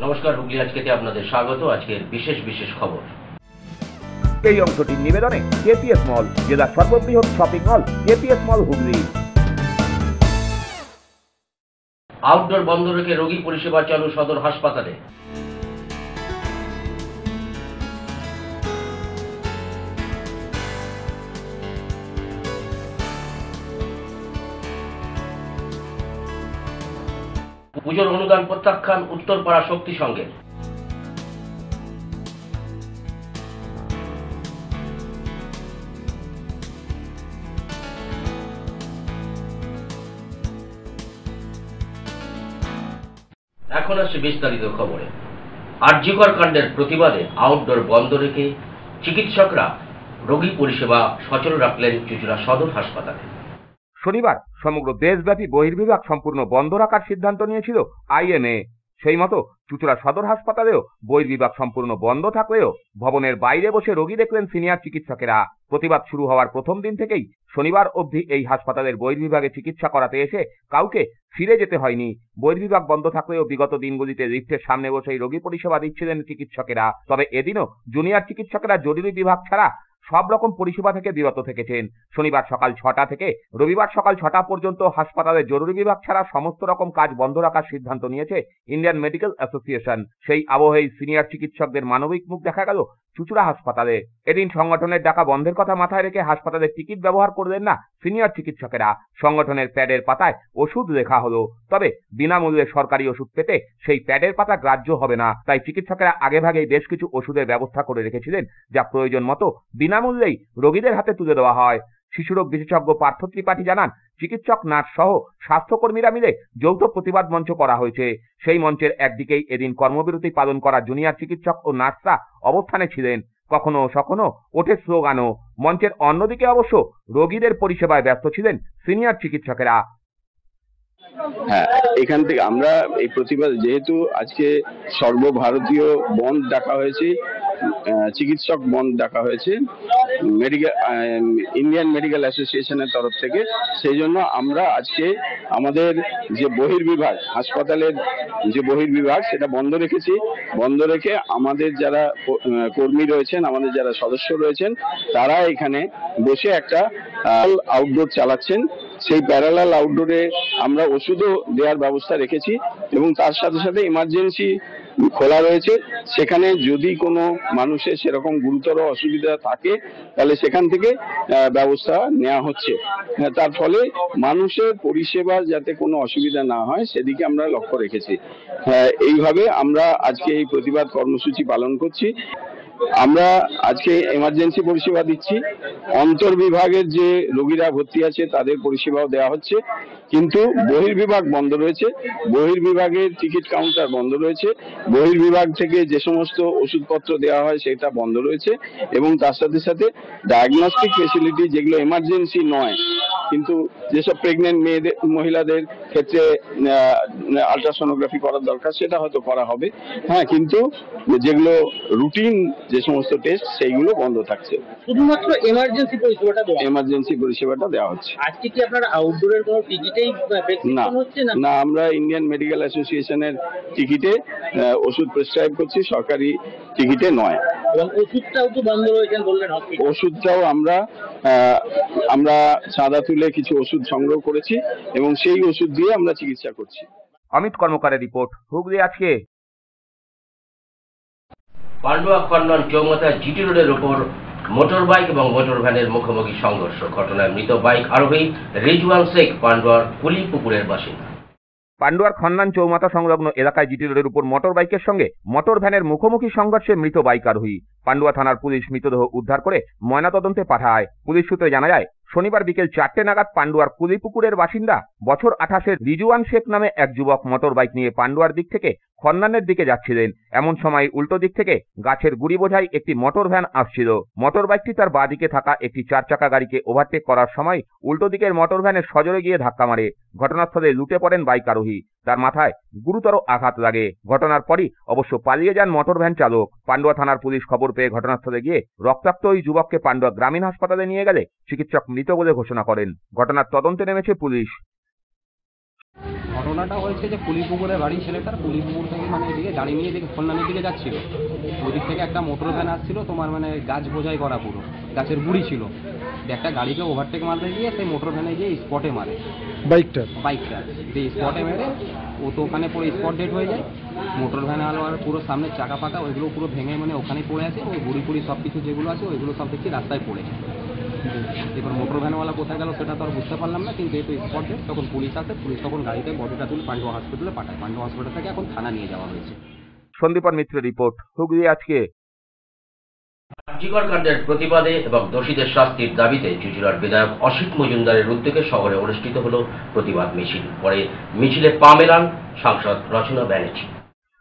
নমস্কার, হুগলি আজকেতে আপনাদের স্বাগত। আজকের বিশেষ বিশেষ খবর। এই অংশটির নিবেদনে কেপিএস মল, জেলার সর্ববৃহৎ শপিং মল কেপিএস মল হুগলি। আউটডোর বন্ধ রেখে রোগী পরিষেবা চালু সদর হাসপাতালে। পুজোর অনুদান প্রত্যাখ্যান উত্তরপাড়া শক্তি সংঘের। এখন আসছে বিস্তারিত খবরে। আরজিকর কাণ্ডের প্রতিবাদে আউটডোর বন্ধ রেখে চিকিৎসকরা রোগী পরিষেবা সচল রাখলেন চুঁচুড়া সদর হাসপাতালে। শনিবার সমগ্র দেশব্যাপী বহির্বিভাগ সম্পূর্ণ বন্ধ রাখার সিদ্ধান্ত নিয়েছিল আইএমএ। সেই মতো চুঁচুড়া সদর হাসপাতালেও বহির্বিভাগ সম্পূর্ণ বন্ধ থাকলেও ভবনের বাইরে বসে রোগী দেখলেন সিনিয়র চিকিৎসকেরা। প্রতিবাদ শুরু হওয়ার প্রথম দিন থেকেই শনিবার অবধি এই হাসপাতালের বহির্বিভাগে চিকিৎসা করাতে এসে কাউকে ফিরে যেতে হয়নি। বহির্বিভাগ বন্ধ থাকলেও বিগত দিনগুলিতে লিফটের সামনে বসেই রোগী পরিষেবা দিচ্ছিলেন চিকিৎসকেরা। তবে এদিনও জুনিয়র চিকিৎসকেরা জরুরি বিভাগ ছাড়া সব রকম পরিষেবা থেকে বিরত থেকেছেন। শনিবার সকাল 6টা থেকে রবিবার সকাল 6টা পর্যন্ত হাসপাতালের জরুরি বিভাগ ছাড়া সমস্ত রকম কাজ বন্ধ রাখার সিদ্ধান্ত নিয়েছে ইন্ডিয়ান মেডিকেল অ্যাসোসিয়েশন। সেই আবহেই সিনিয়র চিকিৎসকদের মানবিক মুখ দেখা গেল চুঁচুড়া হাসপাতালে। এদিন সংগঠনের ডাকা বন্ধের কথা মাথায় রেখে হাসপাতালের টিকিট ব্যবহার করলেন না সিনিয়র চিকিৎসকেরা। সংগঠনের প্যাডের পাতায় ওষুধ লেখা হলো, তবে বিনামূল্যে সরকারি ওষুধ পেতে সেই প্যাডের পাতা গ্রাহ্য হবে না। তাই চিকিৎসকেরা আগেভাগেই বেশ কিছু ওষুধের ব্যবস্থা করে রেখেছিলেন, যা প্রয়োজন মতো বিনামূল্যেই রোগীদের হাতে তুলে দেওয়া হয়। শিশুরোগ বিশেষজ্ঞ পার্থ ত্রিপাঠী জানান, চিকিৎসক, নার্স সহ স্বাস্থ্যকর্মীরা মিলে যৌথ প্রতিবাদ মঞ্চ করা হয়েছে। সেই মঞ্চের একদিকেই এদিন কর্মবিরতি পালন করা জুনিয়র চিকিৎসক ও নার্সরা অবস্থানে ছিলেন। কখনো সখনো ওঠে স্লোগানও। মঞ্চের অন্যদিকে অবশ্য রোগীদের পরিষেবায় ব্যস্ত ছিলেন সিনিয়র চিকিৎসকেরা। হ্যাঁ, এখান থেকে আমরা এই প্রতিবাদ, যেহেতু আজকে সর্বভারতীয় বন্ধ ডাকা হয়েছে, চিকিৎসক বন্ধ ডাকা হয়েছে ইন্ডিয়ান মেডিকেল অ্যাসোসিয়েশনের তরফ থেকে, সেই জন্য আমরা আজকে আমাদের যে বহির্বিভাগ, হাসপাতালের যে বহির্বিভাগ, সেটা বন্ধ রেখেছি। বন্ধ রেখে আমাদের যারা কর্মী রয়েছেন, আমাদের যারা সদস্য রয়েছেন, তারা এখানে বসে একটা আউটডোর চালাচ্ছেন। সেই প্যারালাল আউটডোরে আমরা ওষুধও দেওয়ার ব্যবস্থা রেখেছি এবং তার সাথে সাথে ইমার্জেন্সি খোলা রয়েছে। সেখানে যদি কোনো মানুষের সেরকম গুরুতর অসুবিধা থাকে তাহলে সেখান থেকে ব্যবস্থা নেওয়া হচ্ছে। তার ফলে মানুষের পরিষেবা যাতে কোনো অসুবিধা না হয় সেদিকে আমরা লক্ষ্য রেখেছি। এইভাবে আমরা আজকে এই প্রতিবাদ কর্মসূচি পালন করছি। আমরা আজকে এমার্জেন্সি পরিষেবা দিচ্ছি, অন্তর্বিভাগের যে রোগীরা ভর্তি আছে তাদের পরিষেবাও দেওয়া হচ্ছে, কিন্তু বহির্বিভাগ বন্ধ রয়েছে। বহির্বিভাগের টিকিট কাউন্টার বন্ধ রয়েছে। বহির্বিভাগ থেকে যে সমস্ত ওষুধপত্র দেওয়া হয় সেটা বন্ধ রয়েছে এবং তার সাথে সাথে ডায়াগনস্টিক ফেসিলিটি, যেগুলো এমার্জেন্সি নয় কিন্তু যেসব প্রেগনেন্ট মহিলাদের ক্ষেত্রে আলট্রাসোনোগ্রাফি করার দরকার, সেটা হয়তো করা হবে। হ্যাঁ, কিন্তু যেগুলো রুটিন যে সমস্ত টেস্ট, সেইগুলো বন্ধ থাকছে। শুধুমাত্র এমার্জেন্সি পরিষেবাটা দেওয়া হচ্ছে। আজকে কি আপনারা আউটডোরের কোনো টিকিটেই প্রেসক্রিপশন হচ্ছে না? না, আমরা ইন্ডিয়ান মেডিকেল অ্যাসোসিয়েশনের টিকিটে ওষুধ প্রেসক্রাইব করছি, সরকারি টিকিটে নয়। এবং ওষুধটাও তো বন্ধ রয়েছে বললেন। ওষুধটাও আমরা চাঁদা তুলে কিছু ওষুধ সংগ্রহ করেছি এবং সেই ওষুধ দিয়ে আমরা চিকিৎসা করছি। অমিত কর্মকারের রিপোর্ট, হুগলি আজকে। পান্ডুয়া খন্ডন চৌমাথা জিটি রোডের উপর মোটর বাইক এবং মোটর ভ্যানের মুখোমুখি সংঘর্ষ। ঘটনায় মৃত বাইক আরোহী রিজওয়ান শেখ পান্ডুয়ার কুলিপুকুরের বাসিন্দা। পান্ডুয়ার খন্নান চৌমাথা সংলগ্ন এলাকায় জিটি রোডের উপর মোটর বাইকের সঙ্গে মোটর ভ্যানের মুখোমুখি সংঘর্ষে মৃত বাইক আরোহী। পান্ডুয়া থানার পুলিশ মৃতদেহ উদ্ধার করে ময়নাতদন্তে পাঠায়। পুলিশ সূত্রে জানা যায়, শনিবার বিকেল 4টে নাগাদ পান্ডুয়ার কুলিপুকুরের বাসিন্দা বছর 28-এর রিজওয়ান শেখ নামে এক যুবক মোটর বাইক নিয়ে পান্ডুয়ার দিক থেকে খন্নানের দিকে যাচ্ছিলেন। এমন সময় উল্টো দিক থেকে গাছের গুড়ি বোঝাই একটি মোটর ভ্যান আসছিল। মোটর বাইকটি তার বাঁ দিকে থাকা একটি 4 চাকা গাড়িকে ওভারটেক করার সময় উল্টো দিকের মোটর ভ্যানের সজোরে গিয়ে ধাক্কা মারে। ঘটনাস্থলে লুটে পড়েন বাইক আরোহী। তার মাথায় গুরুতর আঘাত লাগে। ঘটনার পরই অবশ্য পালিয়ে যান মোটর ভ্যান চালক। পান্ডুয়া থানার পুলিশ খবর পেয়ে ঘটনাস্থলে গিয়ে রক্তাক্ত ওই যুবককে পান্ডুয়া গ্রামীণ হাসপাতালে নিয়ে গেলে চিকিৎসক মৃত বলে ঘোষণা করেন। ঘটনার তদন্তে নেমেছে পুলিশ। ঘটনা ঘটনাটা হয়েছে যে কুলিপুকুরে বাড়ি ছেলেটার, কুলিপুকুর থেকে মানে এদিকে গাড়ি নিয়ে এদিকে কল্যাণীর দিকে যাচ্ছিল। ওদিক থেকে একটা মোটর ভ্যান আসছিল, তোমার মানে গাছ বোঝাই করা, পুরো গাছের গুড়ি ছিল। একটা গাড়িকে ওভারটেক মারতে গিয়ে সেই মোটর ভ্যানে গিয়ে স্পটে মারে বাইকটা সেই স্পটে মেরে ও তো ওখানে পুরো স্পট ডেড হয়ে যায়। মোটর ভ্যান আর পুরো সামনে চাকা ফাঁকা, ওইগুলো পুরো ভেঙে মানে ওখানেই পড়ে আছে। ওই গুড়ি ফুড়ি সব কিছু যেগুলো আছে ওইগুলো সব দেখছি রাস্তায় পড়ে। এবার মোটর ভ্যানওয়ালা কোথায় গেল সেটা তো আর বুঝতে পারলাম না, কিন্তু এই তো স্পট ডেড। তখন পুলিশ আসে, পুলিশ তখন গাড়িতে বডিটা তুলে পান্ডু হসপিটালে পাঠায়। পান্ডু হসপিটাল থেকে এখন থানা নিয়ে যাওয়া হয়েছে। সন্দীপন মিত্র রিপোর্ট, হুগলি আজকে। আরজিকর কাণ্ডের প্রতিবাদে এবং দোষীদের শাস্তির দাবিতে চুঁচুড়ার বিধায়ক অসিত মজুমদারের উদ্যোগে শহরে অনুষ্ঠিত হলো প্রতিবাদ মিছিল। পরে মিছিলে পা মেলান সাংসদ রচনা ব্যানার্জি।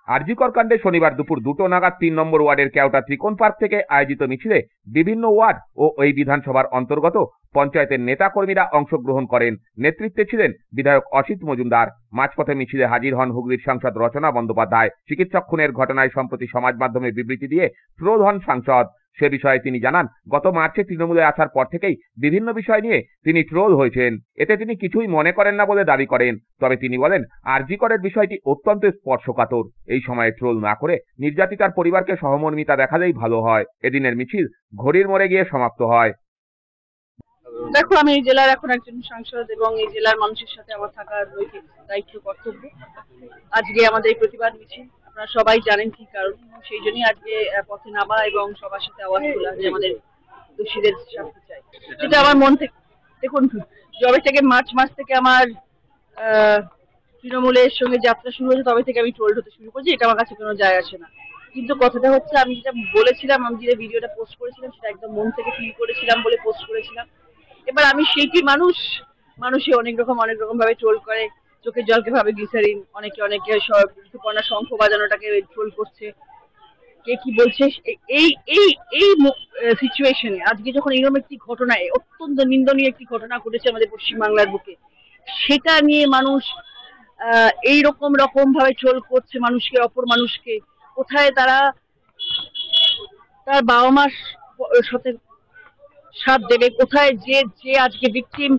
আরজিকর কাণ্ডে শনিবার দুপুর 2টো নাগাদ 3 নম্বর ওয়ার্ডের কেওটা ত্রিকোণ পার্ক থেকে আয়োজিত মিছিলে বিভিন্ন ওয়ার্ড ও ওই বিধানসভার অন্তর্গত পঞ্চায়েতের নেতাকর্মীরা অংশগ্রহণ করেন। নেতৃত্বে ছিলেন বিধায়ক অসিত মজুমদার। মাঝপথে মিছিলে হাজির হন হুগলির সাংসদ রচনা বন্দ্যোপাধ্যায়। চিকিৎসক খুনের ঘটনায় সম্প্রতি সমাজ মাধ্যমে বিবৃতি দিয়ে ট্রোল হন সাংসদ। সে বিষয়ে তিনি জানান, গত মার্চে তৃণমূলে আসার পর থেকেই বিভিন্ন বিষয় নিয়ে তিনি ট্রোল হয়েছেন। এতে তিনি কিছুই মনে করেন না বলে দাবি করেন। তবে তিনি বলেন, আরজিকরের বিষয়টি অত্যন্ত স্পর্শকাতর। এই সময়ে ট্রোল না করে নির্যাতিতার পরিবারকে সহমর্মিতা দেখালেই ভালো হয়। এদিনের মিছিল ঘড়ির মোড়ে গিয়ে সমাপ্ত হয়। দেখো, আমি এই জেলার এখন একজন সাংসদ এবং এই জেলার মানুষের সাথে আমার থাকার নৈতিক দায়িত্ব, কর্তব্য। আজকে আমাদের এই প্রতিবাদ মিছিল আপনারা সবাই জানেন কি কারণ, সেই জন্যই আজকে পথে নামা এবং সবার সাথে আওয়াজ তোলা যে আমাদের দোষীদের শাস্তি চাই। এটা আমার মন থেকে, দেখুন, যবে থেকে মার্চ মাস থেকে আমার তৃণমূলের সঙ্গে যাত্রা শুরু হয়েছে তবে থেকে আমি ট্রোলড হতে শুরু করছি। এটা আমার কাছে কোনো যায় আসে না, কিন্তু কথাটা হচ্ছে আমি যেটা বলেছিলাম, আমি যে ভিডিওটা পোস্ট করেছিলাম সেটা একদম মন থেকে ফিল করেছিলাম বলে পোস্ট করেছিলাম। এবার আমি সেইটি মানুষে অনেক রকম ভাবে ট্রোল করে, চোখের জলকে ভাবে গ্লিসারিন, অনেকে সুপর্ণা শঙ্খ বাজানোটাকে ট্রোল করছে, কে কি বলছে। এই এই এই সিচুয়েশনে আজকে যখন এরকম একটি ঘটনায়, অত্যন্ত নিন্দনীয় একটি ঘটনা ঘটেছে আমাদের পশ্চিমবাংলার বুকে, সেটা নিয়ে মানুষ এইরকম ভাবে ট্রোল করছে মানুষকে, অপর মানুষকে। কোথায় তারা তার বাবা মার সাথে সাথ দেবে, কোথায় যে আজকে ভিকটিম,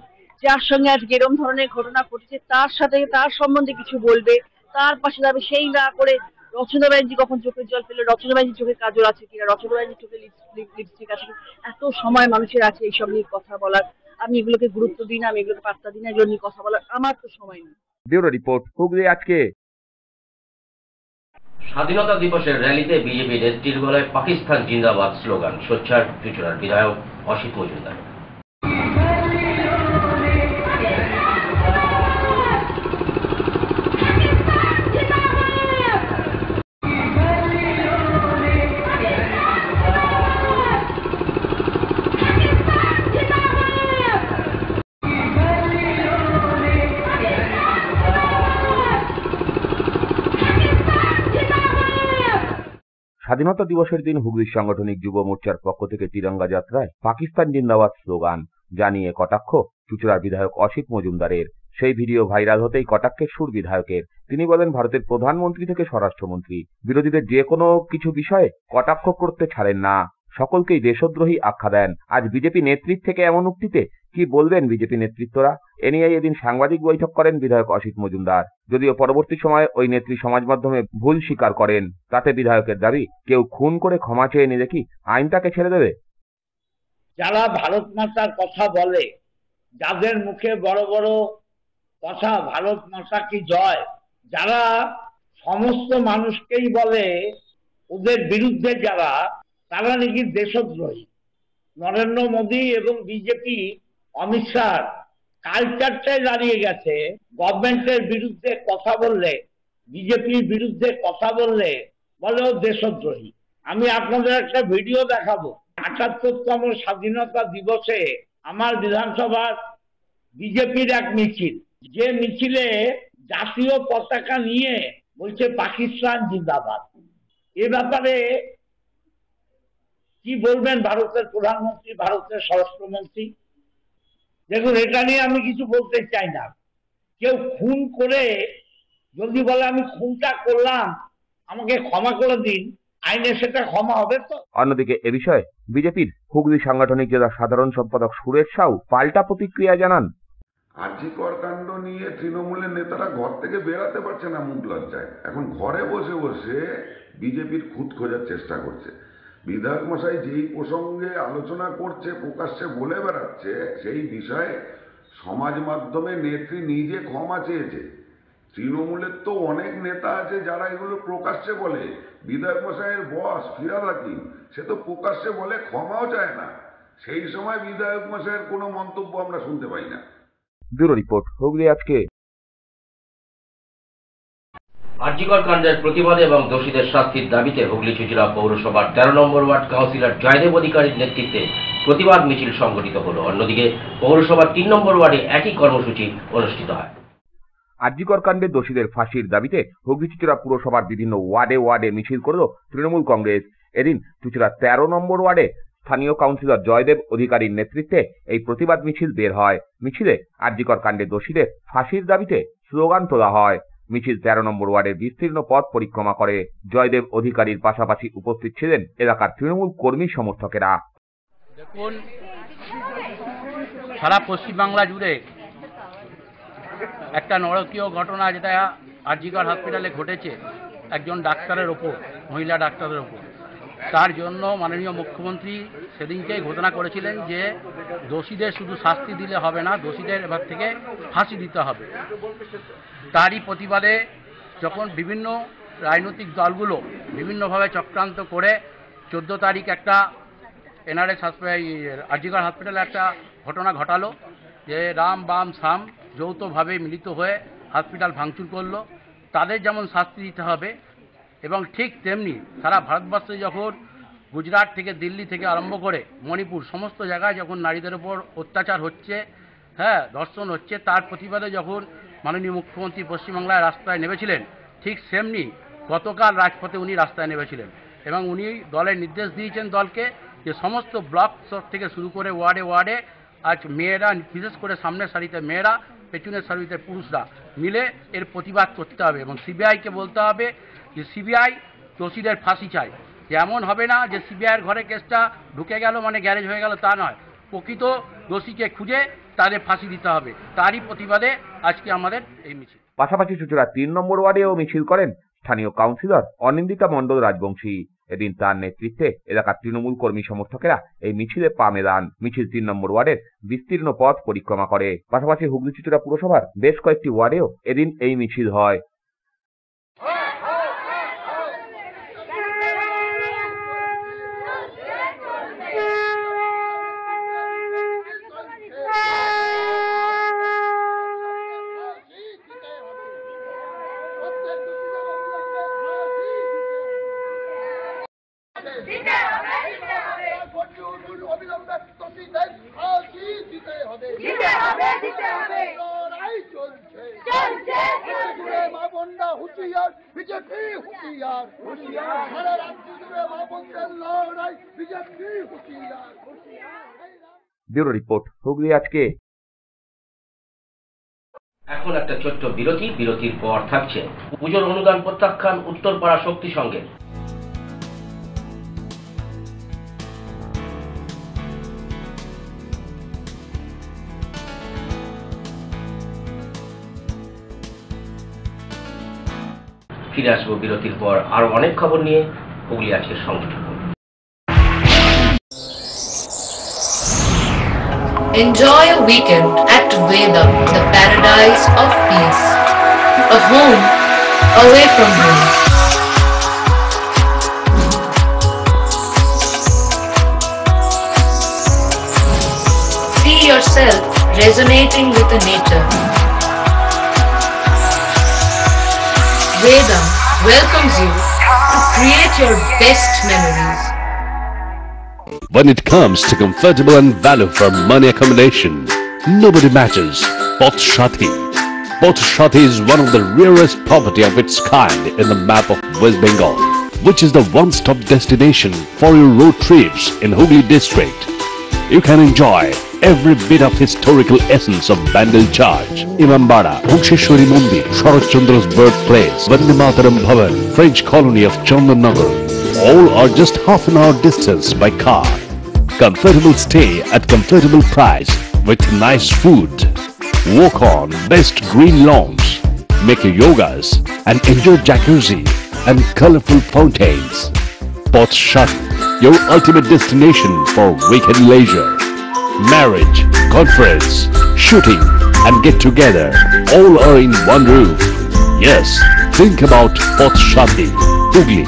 যার সঙ্গে আজকে এরকম ধরনের ঘটনা ঘটেছে তার সাথে তার সম্বন্ধে কিছু বলবে, তার পাশে যাবে। সেই না করে রচনা ব্যানার্জি কখন চোখের জল পেলে, রচনা ব্যানার্জির চোখে কাজল আছে কিনা, রচনা ব্যানার্জির চোখে লিপস্টিক আছে কিনা, এত সময় মানুষের আছে এইসব নিয়ে কথা বলার। আমি এগুলোকে গুরুত্ব দিই না, আমি এগুলোকে পাত্তা দিই না, এগুলো নিয়ে কথা বলার আমার তো সময় নেই। ব্যুরো রিপোর্ট, হুগলি আজকে। স্বাধীনতা দিবসের র্যালিতে বিজেপি নেত্রীর গলায় পাকিস্তান জিন্দাবাদ স্লোগান। সোচ্চার চুঁচুড়ার বিধায়ক অসিত মজুমদার। স্বাধীনতা দিবসের দিন হুগলির সাংগঠনিক যুব মোর্চার পক্ষ থেকে তিরঙ্গা যাত্রায় পাকিস্তান জিন্দাবাদ স্লোগান জানিয়ে কটাক্ষ চুঁচুড়ার বিধায়ক অসিত মজুমদারের। সেই ভিডিও ভাইরাল হতেই কটাক্ষের সুর বিধায়কের। তিনি বলেন, ভারতের প্রধানমন্ত্রী থেকে স্বরাষ্ট্রমন্ত্রী বিরোধীদের যে কোনো কিছু বিষয়ে কটাক্ষ করতে ছাড়েন না, সকলকেই দেশদ্রোহী আখ্যা দেন। আজ বিজেপি নেতৃত্ব থেকে এমন উক্তিতে কি বলবেন বিজেপি নেতৃত্বরা? এ নিয়ে এদিন সাংবাদিক বৈঠক করেন বিধায়ক অসিত মজুমদার। যদিও পরবর্তী সময়ে ওই নেত্রী সমাজ মাধ্যমে ভুল স্বীকার করেন। তাতে বিধায়কের দাবি, কেউ খুন করে ক্ষমা চেয়ে নিলে কি আইন তাকে ছেড়ে দেবে? যারা ভারত মাতার কথা বলে, যাদের মুখে বড় বড় কথা ভারত মাতা কি জয়, যারা সমস্ত মানুষকেই বলে ওদের বিরুদ্ধে, যারা তারা নাকি দেশদ্রোহী। নরেন্দ্র মোদী এবং বিজেপি, অমিত শাহ কালচারটাই দাঁড়িয়ে গেছে, গভর্নমেন্টের বিরুদ্ধে কথা বললে, বিজেপির বিরুদ্ধে কথা বললে বলে ও দেশদ্রোহী। আমি আপনাদের একটা ভিডিও দেখাবো। ৭৮তম স্বাধীনতা দিবসে আমার বিধানসভার বিজেপির এক মিছিল, যে মিছিলে জাতীয় পতাকা নিয়ে বলছে পাকিস্তান জিন্দাবাদ। এ ব্যাপারে কি বলবেন ভারতের প্রধানমন্ত্রী, ভারতের স্বরাষ্ট্রমন্ত্রী? দেখুন, এটা নিয়ে আমি কিছু বলতে চাই না। কেউ খুন করে যদি বলে আমি খুনটা করলাম, আমাকে ক্ষমা করে দিন, আইনে সেটা ক্ষমা হবে তো? অন্যদিকে এ বিষয়ে বিজেপির হুগলি সাংগঠনিক জেলা সাধারণ সম্পাদক সুরেশ সাউ পাল্টা প্রতিক্রিয়া জানান। আরজি কর কাণ্ড নিয়ে তৃণমূলের নেতারা ঘর থেকে বেরাতে পারছে না মুখ লজ্জায়, এখন ঘরে বসে বসে বিজেপির খুঁত খোঁজার চেষ্টা করছে। বিধায়ক মশাই যেই প্রসঙ্গে আলোচনা করছে, প্রকাশ্যে বলে বেড়াচ্ছে, সেই বিষয়ে সমাজ মাধ্যমে নেত্রী নিজে ক্ষমা চেয়েছে। তৃণমূলের তো অনেক নেতা আছে যারা এগুলো প্রকাশ্যে বলে। বিধায়ক মশাইয়ের বস ফিরহাদ হাকিম, সে তো প্রকাশ্যে বলে, ক্ষমাও চায় না। সেই সময় বিধায়ক মশাইয়ের কোনো মন্তব্য আমরা শুনতে পাই না। ব্যুরো রিপোর্ট, হুগলি আজকে। আরজিকর কাণ্ডের প্রতিবাদে এবং দোষীদের শাস্তির দাবিতে হুগলি চুঁচুড়া পৌরসভার 13 নম্বর ওয়ার্ড কাউন্সিলর জয়দেব অধিকারীর নেতৃত্বে প্রতিবাদ মিছিল সংগঠিত হলো। অন্যদিকে পৌরসভার 3 নম্বর ওয়ার্ডে একই কর্মসূচি অনুষ্ঠিত হয়। আরজিকর কাণ্ডে দোষীদের ফাঁসির দাবিতে হুগলি চুঁচুড়া পুরসভার বিভিন্ন ওয়ার্ডে ওয়ার্ডে মিছিল করল তৃণমূল কংগ্রেস। এদিন চুঁচুড়া 13 নম্বর ওয়ার্ডে স্থানীয় কাউন্সিলর জয়দেব অধিকারীর নেতৃত্বে এই প্রতিবাদ মিছিল বের হয়। মিছিলে আরজিকর কাণ্ডে দোষীদের ফাঁসির দাবিতে স্লোগান তোলা হয়। মিছিল 13 নম্বর ওয়ার্ডের বিস্তীর্ণ পথ পরিক্রমা করে। জয়দেব অধিকারীর পাশাপাশি উপস্থিত ছিলেন এলাকার তৃণমূল কর্মী সমর্থকেরা। দেখুন, সারা পশ্চিমবাংলা জুড়ে একটা নরকীয় ঘটনা যেটা আরজিকর হসপিটালে ঘটেছে একজন ডাক্তারের ওপর, মহিলা ডাক্তারের ওপর। তার জন্য মাননীয় মুখ্যমন্ত্রী সেদিনকেই ঘোষণা করেছিলেন যে দোষীদের শুধু শাস্তি দিলে হবে না, দোষীদের এবার থেকে ফাঁসি দিতে হবে। তারই প্রতিবাদে যখন বিভিন্ন রাজনৈতিক দলগুলো বিভিন্নভাবে চক্রান্ত করে 14 তারিখ একটা এনআরএস আরজিকর হসপিটালে একটা ঘটনা ঘটালো যে রাম বাম সাম যৌথভাবে মিলিত হয়ে হসপিটাল ভাঙচুর করলো। তাদের যেমন শাস্তি দিতে হবে এবং ঠিক তেমনি সারা ভারতবর্ষে যখন গুজরাট থেকে দিল্লি থেকে আরম্ভ করে মণিপুর সমস্ত জায়গায় যখন নারীদের ওপর অত্যাচার হচ্ছে, ধর্ষণ হচ্ছে, তার প্রতিবাদে যখন মাননীয় মুখ্যমন্ত্রী পশ্চিমবাংলায় রাস্তায় নেমেছিলেন, ঠিক সেমনি গতকাল রাজপথে উনি রাস্তায় নেমেছিলেন এবং উনি দলের নির্দেশ দিয়েছেন দলকে যে সমস্ত ব্লক স্তর থেকে শুরু করে ওয়ার্ডে ওয়ার্ডে আজ মেয়েরা, বিশেষ করে সামনের সারিতে মেয়েরা, পেছনের সারিতে পুরুষরা মিলে এর প্রতিবাদ করতে হবে এবং সিবিআইকে বলতে হবে যে সিবিআই দোষীদের ফাঁসি চায়। যে এমন হবে না যে সিবিআইয়ের ঘরে কেসটা ঢুকে গেল মানে গ্যারেজ হয়ে গেল, তা নয়। প্রকৃত দোষীকে খুঁজে তাদের ফাঁসি দিতে হবে। তারই প্রতিবাদে আজকে আমাদের এই মিছিল। পাশাপাশি চুঁচুড়া 3 নম্বর ওয়ার্ডেও মিছিল করেন স্থানীয় কাউন্সিলর অনিন্দিতা মণ্ডল রাজবংশী। এদিন তার নেতৃত্বে এলাকার তৃণমূল কর্মী সমর্থকেরা এই মিছিলে পা মেলান। মিছিল 3 নম্বর ওয়ার্ডের বিস্তীর্ণ পথ পরিক্রমা করে। পাশাপাশি হুগলি চুঁচুড়া পুরসভার বেশ কয়েকটি ওয়ার্ডেও এদিন এই মিছিল হয়। ব্যুরো রিপোর্ট, হুগলি আজকে। এখন একটা ছোট্ট বিরতি, বিরতির পর থাকছে পুজোর অনুদান প্রত্যাখ্যান উত্তরপাড়া শক্তি সংঘে। ফিরে আসবো বিরতির পর আরো অনেক খবর নিয়ে। হুগলি আজকের সঙ্গে থাকুন। Enjoy a weekend at Vedam, the paradise of peace. A home away from home. See yourself resonating with the nature. Vedam welcomes you to create your best memories. When it comes to comfortable and value for money accommodation, nobody matches Poth Shati. Poth Shati is one of the rarest property of its kind in the map of West Bengal, which is the one-stop destination for your road trips in Hooghly district. You can enjoy every bit of historical essence of Bandel Church, Imambara, Bhuksheshwari Mandir, Sharat Chandra's birthplace, Vande Mataram Bhavan, French colony of Chandannagar. All are just half an hour distance by car. Comfortable stay at comfortable price with nice food. Walk on best green lawns. Make your yogas and enjoy jacuzzi and colorful fountains. Poth Shati, your ultimate destination for weekend leisure. Marriage, conference, shooting and get together all are in one roof. Yes, think about Poth Shati, Hooghly.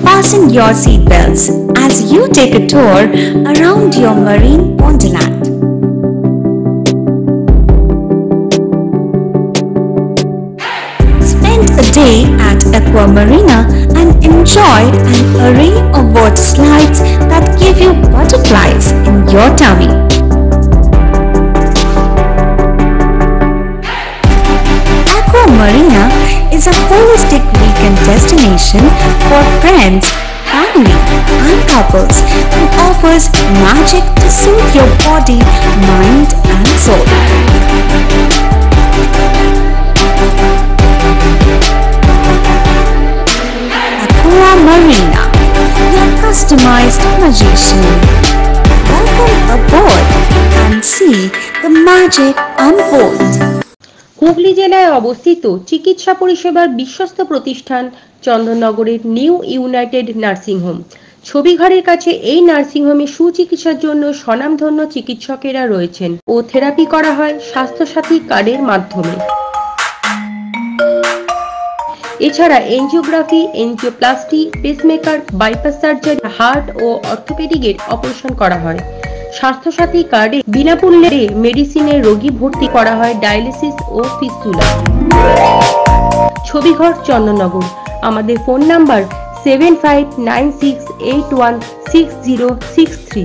Fasten your seatbelts as you take a tour around your marine wonderland. Spend a day at Aqua Marina and enjoy an array of water slides that give you butterflies in your tummy. Aqua Marina is a holistic weekend destination for friends, family and couples and offers magic to soothe your body, mind and soul. Aqua Marina, your customized magician. Welcome aboard and see the magic unfold. Hooghly জেলায় অবস্থিত চিকিৎসা পরিষেবার বিশ্বস্ত প্রতিষ্ঠান চন্দননগরের new United nursing home. ছবিঘরের কাছে এই nursing হোমে সুচিকিৎসার জন্য স্বনামধন্য চিকিৎসকেরা রয়েছেন ও থেরাপি করা হয় স্বাস্থ্যসাথী কার্ডের মাধ্যমে। এছাড়া angiography, angioplasty, pacemaker, bypass surgery, heart ও অর্থোপেডিকের অপারেশন করা হয়। স্বাস্থ্যসাথী কার্ডে বিনামূল্যে মেডিসিনে রোগী ভর্তি করা হয় ডায়ালিসিস ও ফিস্টুলা। ছবিঘর চন্দননগর। আমাদের ফোন নাম্বার 7596816063।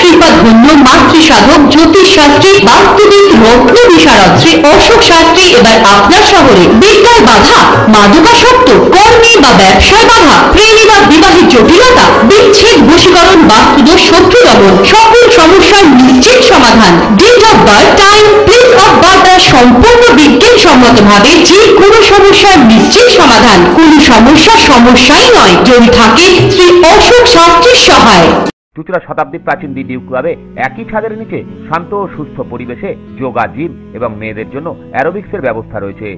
কৃপাধন্য মাতৃসাধক জ্যোতিষ শাস্ত্রী, বাস্তুবিদ, রত্ন বিশারদ শ্রী অশোক শাস্ত্রী এবার আপনার শহরে। বিদ্যায় বাধা, মাদকাসক্ত, কর্মে বা ব্যবসায় বাধা, প্রেমে বা বিবাহের জটিলতা, বিচ্ছেদ, বশীকরণ, বাস্তুদোষ, শত্রু দমন, সকল সমস্যার নিশ্চিত সমাধান। Date of birth, time, place of birth দ্বারা সম্পূর্ণ বিজ্ঞানসম্মত ভাবে যে কোনো সমস্যার নিশ্চিত সমাধান। কোন সমস্যাই নয় যদি থাকে শ্রী অশোক শাস্ত্রীর সহায়। চুঁচুড়া শতাব্দী প্রাচীন দি ডিউ ক্লাবে একই ছাদের নিচে শান্ত ও সুস্থ পরিবেশে যোগা, জিম এবং মেয়েদের জন্য অ্যারোবিক্সের ব্যবস্থা রয়েছে।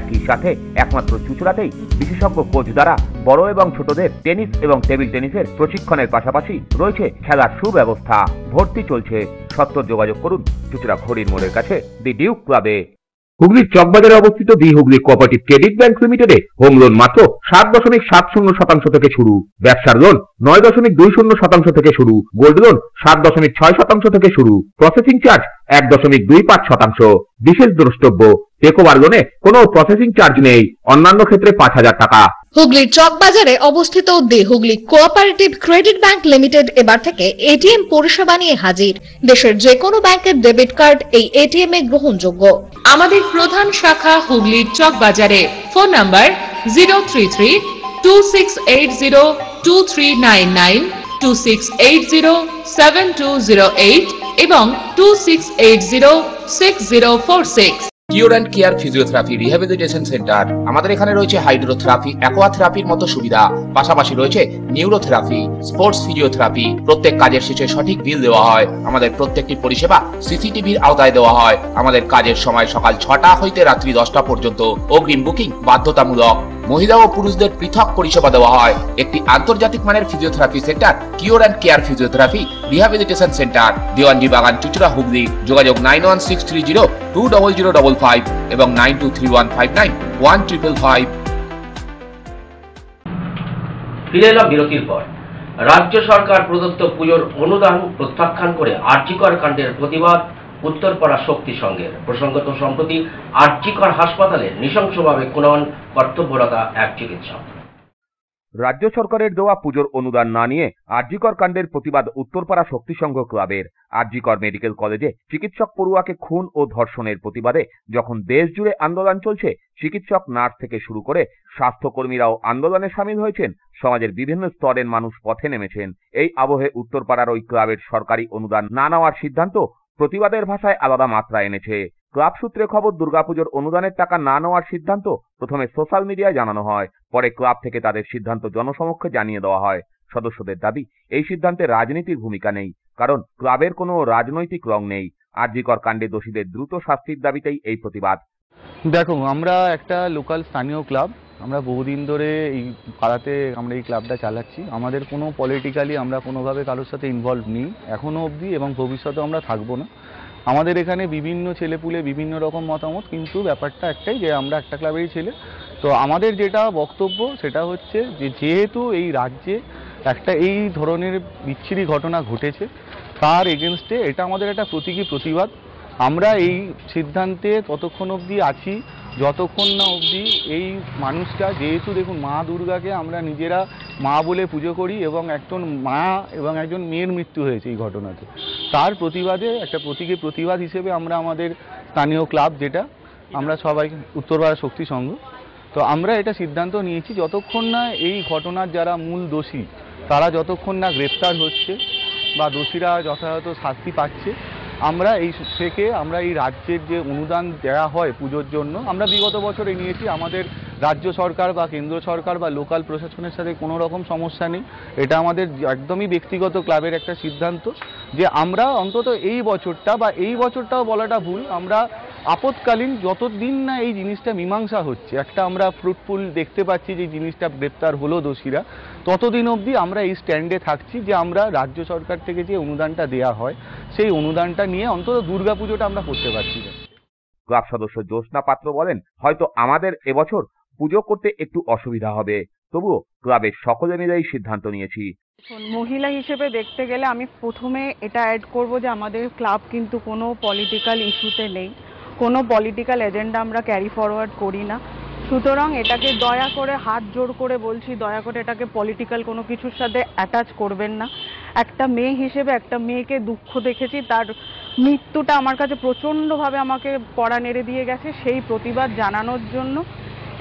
একই সাথে একমাত্র চুঁচুড়াতেই বিশেষজ্ঞ কোচ দ্বারা বড় এবং ছোটদের টেনিস এবং টেবিল টেনিসের প্রশিক্ষণের পাশাপাশি রয়েছে খেলার সুব্যবস্থা। ভর্তি চলছে। সত্ত্বর যোগাযোগ করুন চুঁচুড়া ঘড়ির মোড়ের কাছে দি ডিউ ক্লাবে। হুগলির চকবাজারে অবস্থিত the Hooghly cooperative credit bank লিমিটেডে হোম লোন মাত্র 7.70% থেকে শুরু, ব্যবসার লোন 9.20% থেকে শুরু, গোল্ড লোন 7.6% থেকে শুরু, প্রসেসিং চার্জ 1.25%। বিশেষ দ্রষ্টব্য, টেকওভার লোনে কোনো প্রসেসিং চার্জ নেই, অন্যান্য ক্ষেত্রে 5,000 টাকা। হুগলির চকবাজারে অবস্থিত the Hooghly cooperative credit bank limited এবার থেকে এটিএম পরিষেবা নিয়ে হাজির। দেশের যে কোনো ব্যাংকের ডেবিট কার্ড এই এটিএম এ গ্রহণযোগ্য। আমাদের প্রধান শাখা হুগলির চকবাজারে। ফোন নাম্বার 033-2680-2399, 2680-7208 এবং 2680-6046। Cure and care physiotherapy rehabilitation centre. আমাদের এখানে রয়েছে হাইড্রোথেরাপি, অ্যাকোয়াথেরাপির মতো সুবিধা, পাশাপাশি রয়েছে নিউরোথেরাপি, স্পোর্টস ফিজিওথেরাপি। প্রত্যেক কাজের শেষে সঠিক বিল দেওয়া হয়। আমাদের প্রত্যেকটি পরিষেবা সিসিটিভির আওতায় দেওয়া হয়। আমাদের কাজের সময় সকাল 6টা হইতে রাত্রি 10টা পর্যন্ত। অগ্রিম বুকিং বাধ্যতামূলক। মহিলা ও পুরুষদের পৃথক পরিষেবা দেওয়া হয়। একটি আন্তর্জাতিক মানের physiotherapy centre cure and care physiotherapy rehabilitation centre, Dewanji বাগান, চুঁচুড়া, হুগলি। যোগাযোগ 9163020055 এবং 9231591555। ফিরে এলাম বিরতির পর। রাজ্য সরকার প্রদত্ত পুজোর অনুদান প্রত্যাখ্যান করে আরজিকর কাণ্ডের প্রতিবাদ উত্তরপাড়া শক্তি সংঘের। প্রসঙ্গত সম্প্রতি আরজিকর হাসপাতালে নৃশংসভাবে খুন কর্তব্যরত এক চিকিৎসক। রাজ্য সরকারের দেওয়া পুজোর অনুদান না নিয়ে আরজিকর কাণ্ডের প্রতিবাদ উত্তরপাড়া শক্তি সংঘ ক্লাবের। আরজিকর মেডিকেল কলেজে চিকিৎসক পড়ুয়াকে খুন ও ধর্ষণের প্রতিবাদে যখন দেশ জুড়ে আন্দোলন চলছে, চিকিৎসক, নার্স থেকে শুরু করে স্বাস্থ্যকর্মীরাও আন্দোলনে সামিল হয়েছেন। সমাজের বিভিন্ন স্তরের মানুষ পথে নেমেছেন। এই আবহে উত্তরপাড়ার ওই ক্লাবের সরকারি অনুদান না নেওয়ার সিদ্ধান্ত প্রতিবাদের ভাষায় আলাদা মাত্রা এনেছে। ক্লাব সূত্রে খবর, দুর্গাপুজোর অনুদানের টাকা না নেওয়ার সিদ্ধান্ত প্রথমে সোশ্যাল মিডিয়ায় জানানো হয়, পরে ক্লাব থেকে তাদের সিদ্ধান্ত জনসমক্ষে জানিয়ে দেওয়া হয়। সদস্যদের দাবি, এই সিদ্ধান্তে রাজনীতির ভূমিকা নেই, কারণ ক্লাবের কোনো রাজনৈতিক রং নেই। আরজিকর কাণ্ডে দোষীদের দ্রুত শাস্তির দাবিতেই এই প্রতিবাদ। দেখো, আমরা একটা লোকাল স্থানীয় ক্লাব, আমরা বহুদিন ধরে এই পাড়াতে আমরা এই ক্লাবটা চালাচ্ছি। আমাদের কোনো পলিটিক্যালি আমরা কোনোভাবে কারোর সাথে ইনভলভ নেই এখনও অবধি, এবং ভবিষ্যতেও আমরা থাকবো না। আমাদের এখানে বিভিন্ন ছেলেপুলে বিভিন্ন রকম মতামত, কিন্তু ব্যাপারটা একটাই যে আমরা একটা ক্লাবেরই ছেলে। তো আমাদের যেটা বক্তব্য সেটা হচ্ছে যে যেহেতু এই রাজ্যে একটা এই ধরনের বিচ্ছিরি ঘটনা ঘটেছে, তার এগেনস্টে এটা আমাদের একটা প্রতীকী প্রতিবাদ। আমরা এই সিদ্ধান্তে ততক্ষণ অবধি আছি যতক্ষণ না অবধি এই মানুষটা, যেহেতু দেখুন মা দুর্গাকে আমরা নিজেরা মা বলে পুজো করি, এবং একজন মা এবং একজন মেয়ের মৃত্যু হয়েছে এই ঘটনাতে, তার প্রতিবাদে একটা প্রতীকী প্রতিবাদ হিসেবে আমরা আমাদের স্থানীয় ক্লাব, যেটা আমরা সবাই উত্তরপাড়া শক্তি সংঘ, তো আমরা এটা সিদ্ধান্ত নিয়েছি যতক্ষণ না এই ঘটনার যারা মূল দোষী তারা যতক্ষণ না গ্রেপ্তার হচ্ছে বা দোষীরা যথাযথ শাস্তি পাচ্ছে, আমরা এই রাজ্যের যে অনুদান দেওয়া হয় পুজোর জন্য, আমরা বিগত বছরে নিয়েছি। আমাদের রাজ্য সরকার বা কেন্দ্র সরকার বা লোকাল প্রশাসনের সাথে কোনো রকম সমস্যা নেই। এটা আমাদের একদমই ব্যক্তিগত ক্লাবের একটা সিদ্ধান্ত যে আমরা অন্তত এই বছরটাও বলাটা ভুল, আমরা আপৎকালীন যতদিন না এই জিনিসটা মীমাংসা হচ্ছে, একটা আমরা ফ্রুটফুল দেখতে পাচ্ছি যে জিনিসটা গ্রেপ্তার হলো দোষীরা, ততদিন অবধি আমরা এই স্ট্যান্ডে থাকছি যে আমরা রাজ্য সরকার থেকে যে অনুদানটা দেওয়া হয় সেই অনুদানটা নিয়ে অন্তত দুর্গাপুজোটা আমরা করতে পারছি না। ক্লাব সদস্য জ্যোৎস্না পাত্র বলেন, হয়তো আমাদের এবছর পুজো করতে একটু অসুবিধা হবে, তবুও ক্লাবের সকলে মিলে এই সিদ্ধান্ত নিয়েছি। মহিলা হিসেবে দেখতে গেলে আমি প্রথমে এটা অ্যাড করব যে আমাদের ক্লাব কিন্তু কোনো পলিটিক্যাল ইস্যুতে নেই, কোনো পলিটিক্যাল এজেন্ডা আমরা ক্যারি ফরওয়ার্ড করি না। সুতরাং এটাকে দয়া করে হাত জোর করে বলছি, দয়া করে এটাকে পলিটিক্যাল কোনো কিছুর সাথে অ্যাটাচ করবেন না। একটা মেয়ে হিসেবে একটা মেয়েকে দুঃখ দেখেছি, তার মৃত্যুটা আমার কাছে প্রচণ্ডভাবে আমাকে পড়া নেড়ে দিয়ে গেছে। সেই প্রতিবাদ জানানোর জন্য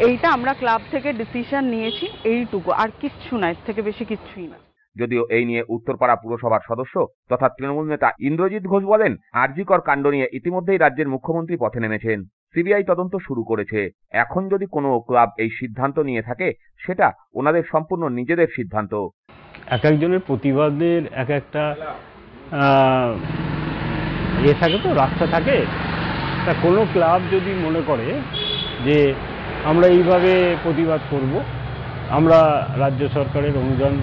এইটা আমরা ক্লাব থেকে ডিসিশন নিয়েছি, এইটুকু, আর কিচ্ছু না, এর থেকে বেশি কিচ্ছুই না। যদিও এই নিয়ে উত্তরপাড়া পুরসভার সদস্য তথা তৃণমূল নেতা ইন্দ্রজিৎ ঘোষ বলেন, আরজিকর কাণ্ড নিয়ে ইতিমধ্যেই রাজ্যের মুখ্যমন্ত্রী পথে নেমেছেন, সিবিআই তদন্ত শুরু করেছে। এখন যদি কোনো ক্লাব এই সিদ্ধান্ত নিয়ে থাকে, সেটা ওনাদের সম্পূর্ণ নিজেদের সিদ্ধান্ত। এক একজনের প্রতিবাদের এক একটা থাকে, তো রাস্তা থাকে। তা কোনো ক্লাব যদি মনে করে যে আমরা এইভাবে প্রতিবাদ করব, আমরা রাজ্য সরকারের অনুদান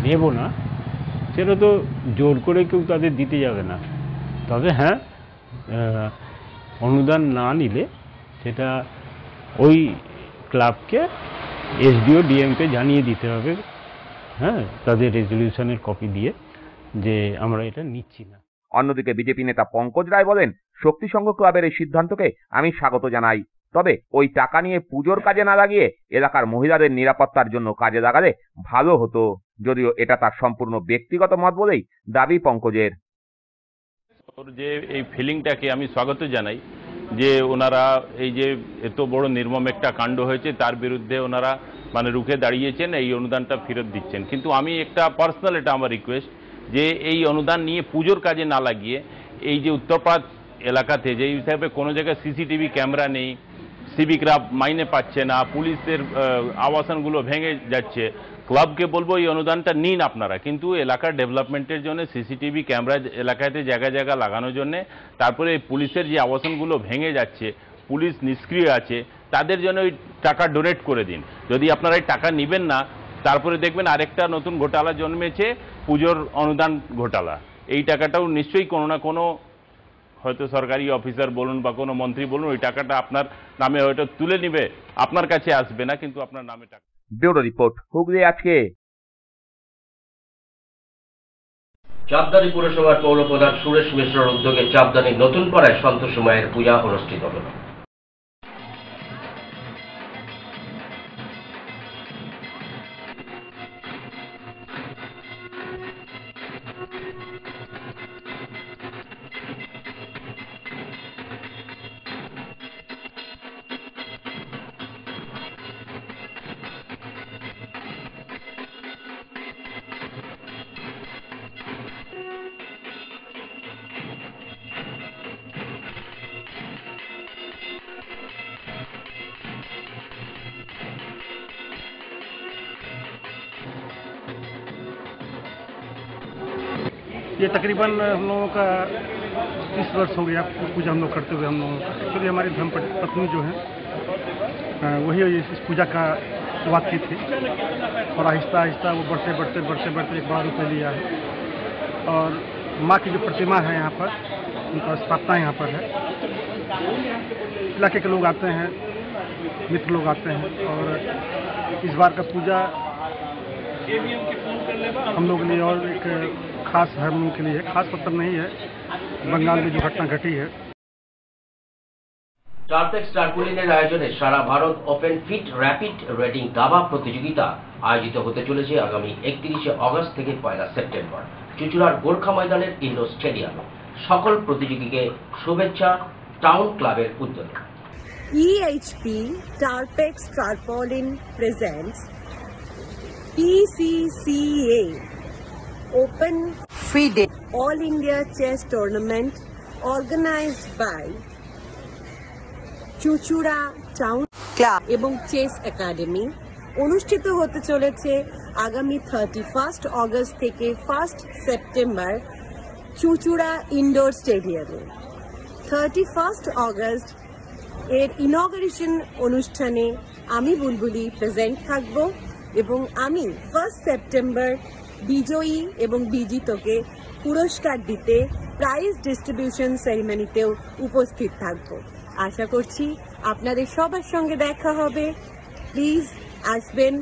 নেব না, সেটা তো জোর করে কেউ তাদের দিতে যাবে না। তবে হ্যাঁ, অনুদান না নিলে সেটা ওই ক্লাবকে এসডিও ডিএমকে জানিয়ে দিতে হবে, হ্যাঁ, তাদের রেজলিউশনের কপি দিয়ে যে আমরা এটা নিচ্ছি না। অন্যদিকে বিজেপি নেতা পঙ্কজ রায় বলেন, শক্তি সংঘ ক্লাবের এই সিদ্ধান্তকে আমি স্বাগত জানাই, তবে ওই টাকা নিয়ে পুজোর কাজে না লাগিয়ে এলাকার মহিলাদের নিরাপত্তার জন্য কাজে লাগালে ভালো হতো। যদিও এটা তার সম্পূর্ণ ব্যক্তিগত মত বলেই দাবি পঙ্কজের। যে এই ফিলিংটাকে আমি স্বাগত জানাই যে ওনারা এই যে এত বড় নির্মম একটা কাণ্ড হয়েছে তার বিরুদ্ধে ওনারা রুখে দাঁড়িয়েছেন, এই অনুদানটা ফেরত দিচ্ছেন। কিন্তু আমি একটা পার্সোনাল, এটা আমার রিকোয়েস্ট, যে এই অনুদান নিয়ে পুজোর কাজে না লাগিয়ে এই যে উত্তরপাড়া এলাকাতে যে হিসাবে কোনো জায়গায় সিসিটিভি ক্যামেরা নেই, সিভিকরা মাইনে পাচ্ছে না, পুলিশের আবাসনগুলো ভেঙে যাচ্ছে, ক্লাবকে বলবো এই অনুদানটা নিন আপনারা, কিন্তু এলাকার ডেভেলপমেন্টের জন্য সিসিটিভি ক্যামেরা এলাকাতে জায়গা জায়গা লাগানোর জন্য, তারপরে পুলিশের যে আবাসনগুলো ভেঙে যাচ্ছে, পুলিশ নিষ্ক্রিয় আছে, তাদের জন্য ওই টাকা ডোনেট করে দিন। যদি আপনারা এই টাকা নেবেন না, তারপরে দেখবেন আরেকটা নতুন ঘোটালা জন্মেছে, পুজোর অনুদান ঘোটালা। এই টাকাটাও নিশ্চয়ই কোনো না কোনো, হয়তো সরকারি অফিসার বলুন বা কোনো মন্ত্রী বলুন, ওই টাকাটা আপনার নামে হয়তো তুলে নিবে, আপনার কাছে আসবে না, কিন্তু আপনার নামে টাকা। ব্যুরো রিপোর্ট, হুগলি আজকে। চাঁদদানি পুরসভার পৌরপ্রধান সুরেশ মিশ্রর উদ্যোগে চাঁদদানির নতুন পাড়ায় সন্তোষী মায়ের পূজা অনুষ্ঠিত হল। ये तकरीबन हम लोगों का 30 वर्ष हो गया पूजा हम लोग करते हुए। हम लोग एक्चुअली हमारी धर्म पत्नी जो है वही इस पूजा का शुरुआत की थी और आहिस्ता आहिस्ता वो बढ़ते एक बड़ा रूप ले लिया है। और माँ की जो प्रतिमा है यहाँ पर, उनका स्थापना यहाँ पर है। इलाके के लोग आते हैं, मित्र लोग आते हैं और इस बार का पूजा हम लोग के लिए और एक खास है, हम लोग के लिए खास मतलब नहीं है, बंगाल में जो घटना घटी है। টার্পেক্স টার্পুলিনের আয়োজনে সারা Bharat open FIDE rapid rating দাবা প্রতিযোগিতা আয়োজিত হতে চলেছে আগামী 31শে আগস্ট থেকে 1 সেপ্টেম্বর চুঁচুড়ার গোর্খা ময়দানের ইন্ডোর স্টেডিয়ামে। সকল প্রতিযোগীকে শুভেচ্ছা টাউন ক্লাবের উদ্যোগে। EHP Tarpex Tarpaulin presents PCCA Open FIDE All India Chess Tournament organized by চুঁচুড়া টাউন ক্লাব এবং চেস একাডেমি অনুষ্ঠিত হতে চলেছে আগামী 31 আগস্ট থেকে 1 সেপ্টেম্বর চুঁচুড়া ইনডোর স্টেডিয়ামে। 31 আগস্ট এর ইনগরেশন অনুষ্ঠানে আমি বুলবুলি প্রেজেন্ট থাকব এবং আমি 1 সেপ্টেম্বর বিজয়ী এবং বিজিতকে পুরস্কার দিতে প্রাইজ ডিস্ট্রিবিউশন সেরিমনিতেও উপস্থিত থাকব। আশা করছি আপনাদের সবার সঙ্গে দেখা হবে। প্লিজ আসবেন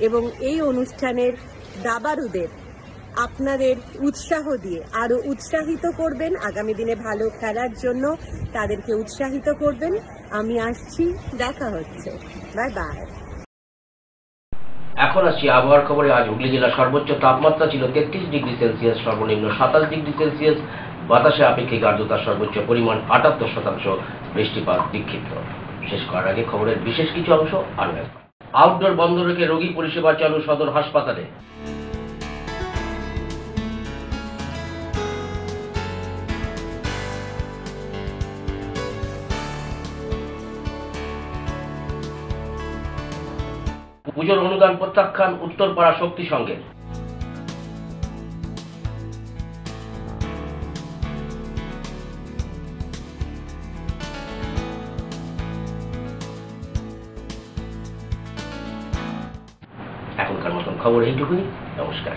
এবং এই অনুষ্ঠানের দাবারুদের আপনাদের উৎসাহ দিয়ে আরো উৎসাহিত করবেন, আগামী দিনে ভালো খেলার জন্য তাদেরকে উৎসাহিত করবেন। আমি আসছি, দেখা হচ্ছে, বাই বাই। এখন আসছি আবহাওয়ার খবরে। আজ হুগলি জেলার সর্বোচ্চ তাপমাত্রা ছিল 33 ডিগ্রি সেলসিয়াস, সর্বনিম্ন 27 ডিগ্রি সেলসিয়াস। বাতাসে আপেক্ষিক আর্দ্রতার সর্বোচ্চ পরিমাণ 78%, বৃষ্টিপাত বিক্ষিপ্ত। শেষ করার আগে খবরের বিশেষ কিছু অংশ আরো একবার। আউটডোর বন্ধ রেখে রোগী পরিষেবা চালু সদর হাসপাতালে। পুজোর অনুদান প্রত্যাখ্যান উত্তরপাড়া শক্তি সংঘের। এখনকার মতন খবর এইটুকুই। নমস্কার।